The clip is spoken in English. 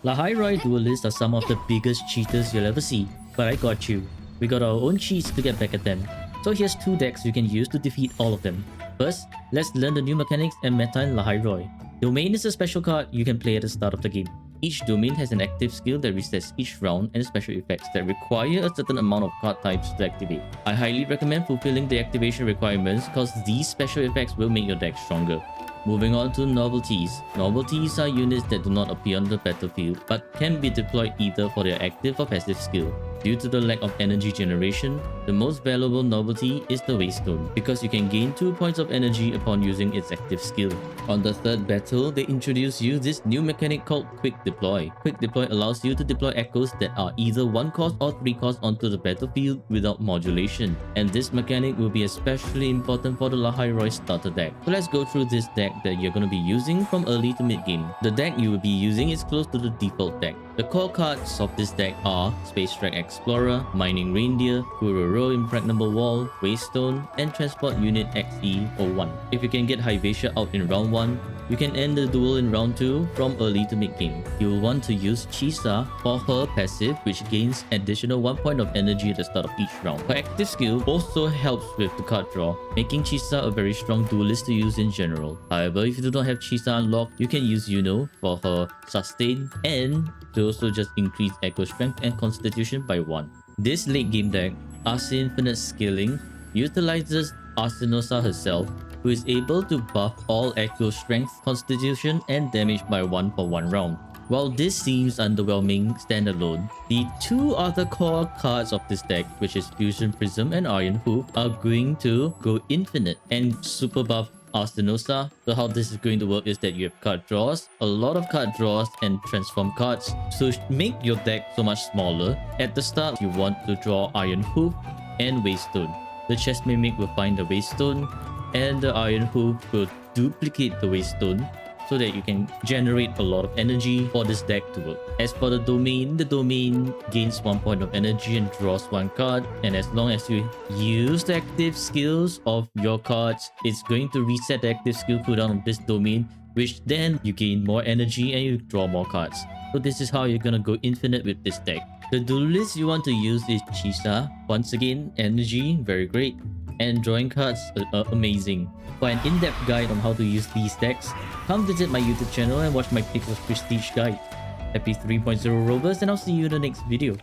Lahai duelists are some of the biggest cheaters you'll ever see, but I got you. We got our own cheats to get back at them. So here's 2 decks you can use to defeat all of them. First, let's learn the new mechanics and meta in Lahai. Domain is a special card you can play at the start of the game. Each domain has an active skill that resets each round and special effects that require a certain amount of card types to activate. I highly recommend fulfilling the activation requirements because these special effects will make your deck stronger. Moving on to novelties. Novelties are units that do not appear on the battlefield but can be deployed either for their active or passive skill. Due to the lack of energy generation, the most valuable novelty is the Waystone because you can gain 2 points of energy upon using its active skill. On the third battle, they introduce you this new mechanic called Quick Deploy. Quick Deploy allows you to deploy echoes that are either 1 cost or 3 cost onto the battlefield without modulation, and this mechanic will be especially important for the Lahai starter deck. So let's go through this deck that you're going to be using from early to mid game. The deck you will be using is close to the default deck. The core cards of this deck are Space Track Explorer, Mining Reindeer, Kuroro Impregnable Wall, Waystone, and Transport Unit XE01. If you can get Hyvatia out in round 1, you can end the duel in round 2 from early to mid game. You will want to use Chisa for her passive, which gains additional 1 point of energy at the start of each round. Her active skill also helps with the card draw, making Chisa a very strong duelist to use in general. However, if you do not have Chisa unlocked, you can use Yuno for her sustain and to also just increase Echo Strength and Constitution by 1. This late game deck, Arce Infinite Scaling, utilizes Arsenosa herself, who is able to buff all Echo Strength, Constitution, and damage by 1 for 1 round. While this seems underwhelming standalone, the 2 other core cards of this deck, which is Fusion Prism and Iron Hoof, are going to go infinite and super buff Arsenosa. So how this is going to work is that you have card draws, a lot of card draws, and transform cards. So make your deck so much smaller. At the start, you want to draw Iron Hoof and Waystone. The Chess Mimic will find the Waystone, and the Iron Hoof will duplicate the Waystone so that you can generate a lot of energy for this deck to work. As for the domain gains 1 point of energy and draws 1 card, and as long as you use the active skills of your cards, it's going to reset the active skill cooldown of this domain, which then you gain more energy and you draw more cards. So this is how you're gonna go infinite with this deck. The duelist you want to use is Chisa. Once again, energy, very great, and drawing cards are amazing. For an in-depth guide on how to use these decks, come visit my YouTube channel and watch my Pick of Prestige guide. Happy 3.0 Rovers, and I'll see you in the next video.